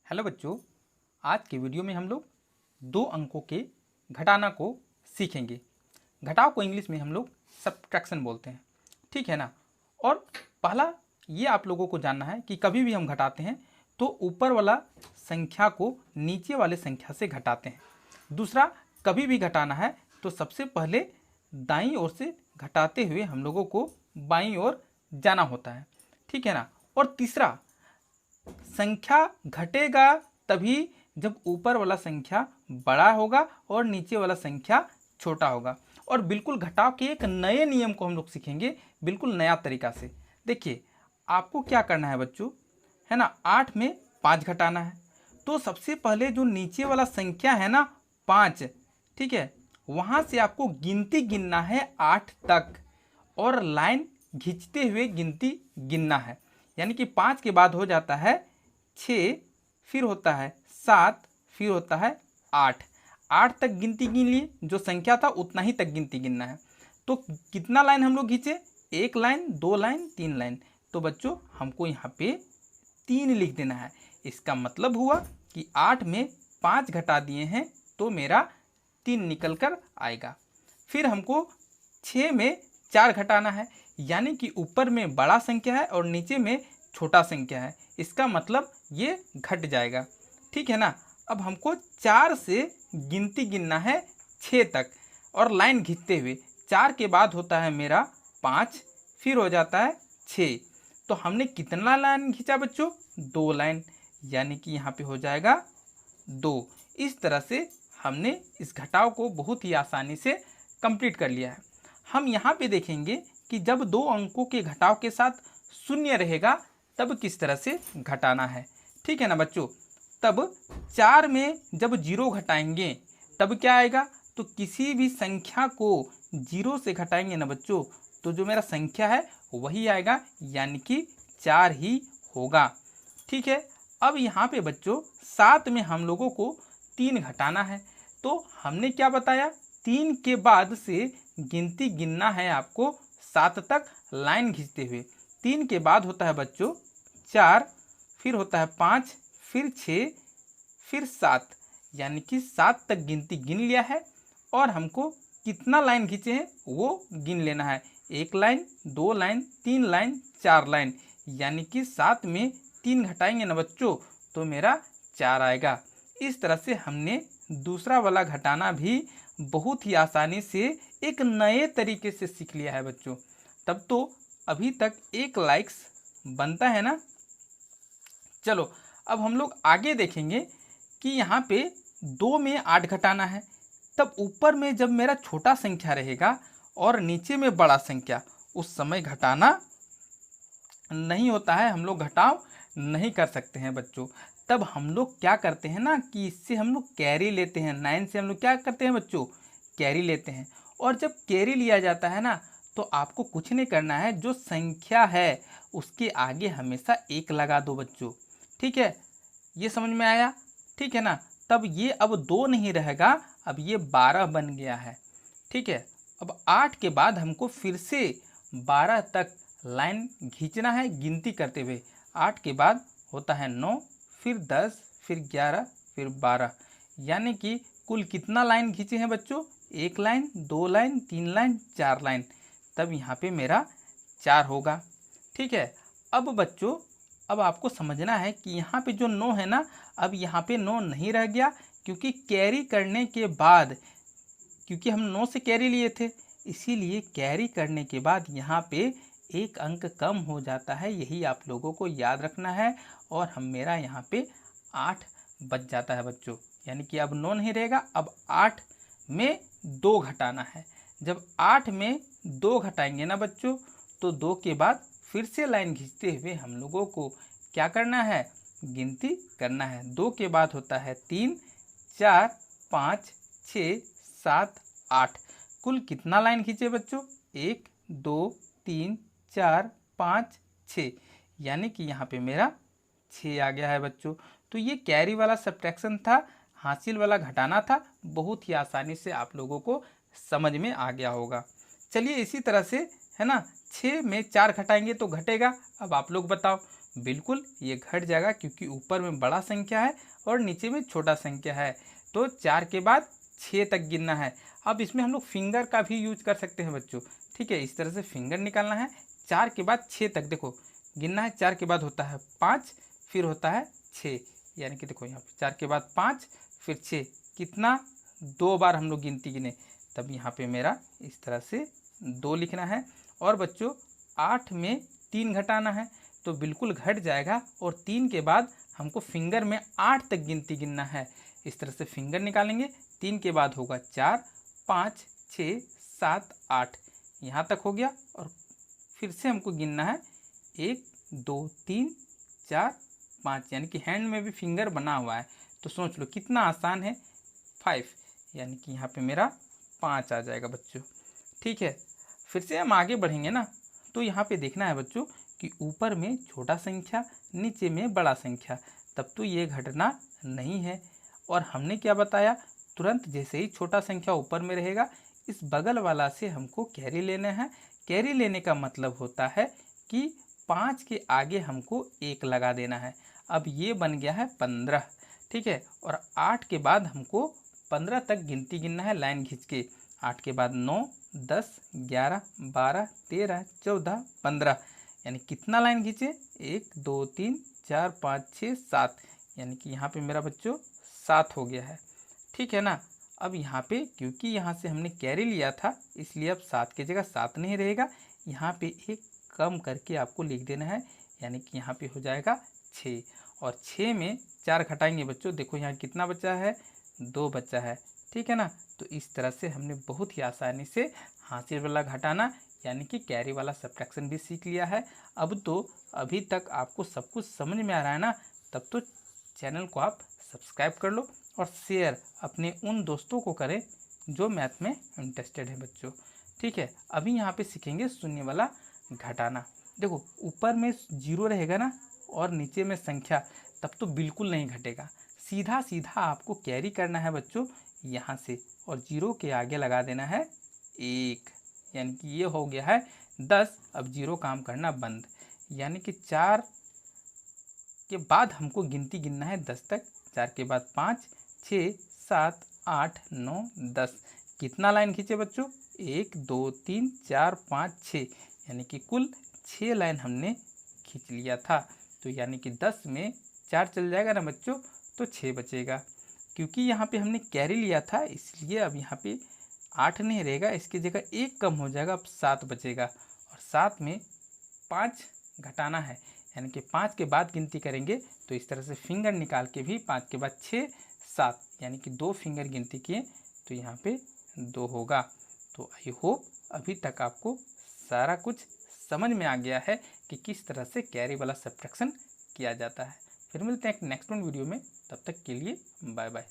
Hello बच्चों, आज के वीडियो में हम लोग दो अंकों के घटाना को सीखेंगे। घटाव को इंग्लिश में हम लोग सब्ट्रैक्शन बोलते हैं, ठीक है ना। और पहला ये आप लोगों को जानना है कि कभी भी हम घटाते हैं तो ऊपर वाला संख्या को नीचे वाले संख्या से घटाते हैं। दूसरा, कभी भी घटाना है तो सबसे पहले दाईं ओर से घटाते हुए हम लोगों को बाईं ओर जाना होता है, ठीक है ना। और तीसरा, संख्या घटेगा तभी जब ऊपर वाला संख्या बड़ा होगा और नीचे वाला संख्या छोटा होगा। और बिल्कुल घटाव के एक नए नियम को हम लोग सीखेंगे, बिल्कुल नया तरीका से। देखिए, आपको क्या करना है बच्चों, है ना, 8 में 5 घटाना है। तो सबसे पहले जो नीचे वाला संख्या है ना 5, ठीक है, वहाँ से आपको गिनती गिनना है 8 तक और लाइन खींचते हुए गिनती गिनना है। यानी कि 5 के बाद हो जाता है 6, फिर होता है 7, फिर होता है 8। 8 तक गिनती गिन लिए, जो संख्या था उतना ही तक गिनती गिनना है। तो कितना लाइन हम लोग खींचे, 1 लाइन, 2 लाइन, 3 लाइन। तो बच्चों हमको यहाँ पे 3 लिख देना है। इसका मतलब हुआ कि 8 में 5 घटा दिए हैं तो मेरा 3 निकल कर आएगा। फिर हमको 6 में 4 घटाना है, यानी कि ऊपर में बड़ा संख्या है और नीचे में छोटा संख्या है। इसका मतलब ये घट जाएगा, ठीक है ना। अब हमको 4 से गिनती गिनना है 6 तक और लाइन खींचते हुए। 4 के बाद होता है मेरा 5, फिर हो जाता है 6। तो हमने कितना लाइन खींचा बच्चों, 2 लाइन, यानी कि यहाँ पे हो जाएगा 2। इस तरह से हमने इस घटाव को बहुत ही आसानी से कंप्लीट कर लिया है। हम यहाँ पे देखेंगे कि जब दो अंकों के घटाव के साथ शून्य रहेगा तब किस तरह से घटाना है, ठीक है ना बच्चों। तब 4 में जब 0 घटाएंगे तब क्या आएगा, तो किसी भी संख्या को 0 से घटाएंगे ना बच्चों तो जो मेरा संख्या है वही आएगा, यानी कि 4 ही होगा, ठीक है। अब यहाँ पे बच्चों 7 में हम लोगों को 3 घटाना है। तो हमने क्या बताया, 3 के बाद से गिनती गिनना है आपको 7 तक लाइन खींचते हुए। 3 के बाद होता है बच्चों 4, फिर होता है 5, फिर 6, फिर 7, यानी कि 7 तक गिनती गिन लिया है। और हमको कितना लाइन खींचे हैं वो गिन लेना है, 1 लाइन, 2 लाइन, 3 लाइन, 4 लाइन, यानी कि 7 में 3 घटाएंगे ना बच्चों तो मेरा 4 आएगा। इस तरह से हमने दूसरा वाला घटाना भी बहुत ही आसानी से एक नए तरीके से सीख लिया है बच्चों। तब तो अभी तक 1 लाइक्स बनता है ना। चलो अब हम लोग आगे देखेंगे कि यहाँ पे 2 में 8 घटाना है। तब ऊपर में जब मेरा छोटा संख्या रहेगा और नीचे में बड़ा संख्या, उस समय घटाना नहीं होता है, हम लोग घटाव नहीं कर सकते हैं बच्चों। तब हम लोग क्या करते हैं ना कि इससे हम लोग कैरी लेते हैं। 9 से हम लोग क्या करते हैं बच्चों, कैरी लेते हैं। और जब कैरी लिया जाता है ना तो आपको कुछ नहीं करना है, जो संख्या है उसके आगे हमेशा 1 लगा दो बच्चों, ठीक है। ये समझ में आया, ठीक है ना। तब ये अब 2 नहीं रहेगा, अब ये 12 बन गया है, ठीक है। अब 8 के बाद हमको फिर से 12 तक लाइन खींचना है गिनती करते हुए। 8 के बाद होता है 9, फिर 10, फिर 11, फिर 12, यानी कि कुल कितना लाइन खींचे हैं बच्चों, 1 लाइन, 2 लाइन, 3 लाइन, 4 लाइन। तब यहाँ पे मेरा 4 होगा, ठीक है। अब बच्चों अब आपको समझना है कि यहाँ पे जो 9 है ना, अब यहाँ पे 9 नहीं रह गया, क्योंकि कैरी करने के बाद, क्योंकि हम 9 से कैरी लिए थे, इसीलिए कैरी करने के बाद यहाँ पे 1 अंक कम हो जाता है। यही आप लोगों को याद रखना है। और हम मेरा यहाँ पे 8 बच जाता है बच्चों, यानी कि अब 9 नहीं रहेगा, अब 8 में 2 घटाना है। जब 8 में 2 घटाएंगे ना बच्चों तो 2 के बाद फिर से लाइन खींचते हुए हम लोगों को क्या करना है, गिनती करना है। 2 के बाद होता है 3, 4, 5, 6, 7, 8। कुल कितना लाइन खींचे बच्चों, 1, 2, 3, 4, 5, 6, यानी कि यहाँ पे मेरा 6 आ गया है बच्चों। तो ये कैरी वाला सब्ट्रैक्शन था, हासिल वाला घटाना था। बहुत ही आसानी से आप लोगों को समझ में आ गया होगा। चलिए इसी तरह से, है ना, 6 में 4 घटाएंगे तो घटेगा। अब आप लोग बताओ, बिल्कुल ये घट जाएगा, क्योंकि ऊपर में बड़ा संख्या है और नीचे में छोटा संख्या है। तो 4 के बाद 6 तक गिनना है। अब इसमें हम लोग फिंगर का भी यूज कर सकते हैं बच्चों। ठीक है, इस तरह से फिंगर निकालना है। 4 के बाद 6 तक देखो गिनना है। 4 के बाद होता है 5, फिर होता है 6, यानी कि देखो यहाँ पे 4 के बाद 5 फिर 6, कितना 2 बार हम लोग गिनती गिने, तब यहाँ पे मेरा इस तरह से 2 लिखना है। और बच्चों 8 में 3 घटाना है, तो बिल्कुल घट जाएगा। और 3 के बाद हमको फिंगर में 8 तक गिनती गिनना है। इस तरह से फिंगर निकालेंगे। 3 के बाद होगा 4, 5, 6, 7, 8, यहाँ तक हो गया। और फिर से हमको गिनना है 1, 2, 3, 4, 5, यानी कि हैंड में भी फिंगर बना हुआ है। तो सोच लो कितना आसान है, 5, यानी कि यहाँ पे मेरा 5 आ जाएगा बच्चों। ठीक है, फिर से हम आगे बढ़ेंगे ना, तो यहाँ पे देखना है बच्चों कि ऊपर में छोटा संख्या, नीचे में बड़ा संख्या, तब तो ये घटना नहीं है। और हमने क्या बताया, तुरंत जैसे ही छोटा संख्या ऊपर में रहेगा, इस बगल वाला से हमको कैरी लेना है। कैरी लेने का मतलब होता है कि 5 के आगे हमको 1 लगा देना है। अब ये बन गया है 15। ठीक है, और 8 के बाद हमको 15 तक गिनती गिनना है लाइन खींच के। 8 के बाद 9, 10, 11, 12, 13, 14, 15, यानी कितना लाइन खींचे, 1, 2, 3, 4, 5, 6, 7, यानी कि यहाँ पे मेरा बच्चों 7 हो गया है। ठीक है ना। अब यहाँ पे क्योंकि यहाँ से हमने कैरी लिया था, इसलिए अब 7 की जगह 7 नहीं रहेगा, यहाँ पे एक कम करके आपको लिख देना है, यानी कि यहाँ पे हो जाएगा 6। और 6 में 4 घटाएंगे बच्चों, देखो यहाँ कितना बचा है, 2 बचा है। ठीक है ना। तो इस तरह से हमने बहुत ही आसानी से हासिल वाला घटाना यानी कि कैरी वाला सब्ट्रैक्शन भी सीख लिया है। अब तो अभी तक आपको सब कुछ समझ में आ रहा है ना, तब तो चैनल को आप सब्सक्राइब कर लो और शेयर अपने उन दोस्तों को करें जो मैथ में इंटरेस्टेड है बच्चों। ठीक है, अभी यहाँ पे सीखेंगे शून्य वाला घटाना। देखो ऊपर में 0 रहेगा ना और नीचे में संख्या, तब तो बिल्कुल नहीं घटेगा। सीधा सीधा आपको कैरी करना है बच्चों यहाँ से, और 0 के आगे लगा देना है 1, यानी कि ये हो गया है 10। अब 0 काम करना बंद, यानी कि 4 के बाद हमको गिनती गिनना है 10 तक। 4 के बाद 5, 6, 7, 8, 9, 10, कितना लाइन खींचे बच्चों, 1, 2, 3, 4, 5, 6, यानी कि कुल 6 लाइन हमने खींच लिया था। तो यानी कि 10 में 4 चल जाएगा ना बच्चों, तो 6 बचेगा। क्योंकि यहाँ पे हमने कैरी लिया था, इसलिए अब यहाँ पे 8 नहीं रहेगा, इसकी जगह 1 कम हो जाएगा, अब 7 बचेगा। और 7 में 5 घटाना है, यानी कि 5 के बाद गिनती करेंगे, तो इस तरह से फिंगर निकाल के भी 5 के बाद 6, 7, यानी कि 2 फिंगर गिनती किए तो यहाँ पे 2 होगा। तो आई होप अभी तक आपको सारा कुछ समझ में आ गया है कि किस तरह से कैरी वाला सब्ट्रैक्शन किया जाता है। फिर मिलते हैं एक नेक्स्ट वीडियो में, तब तक के लिए बाय बाय।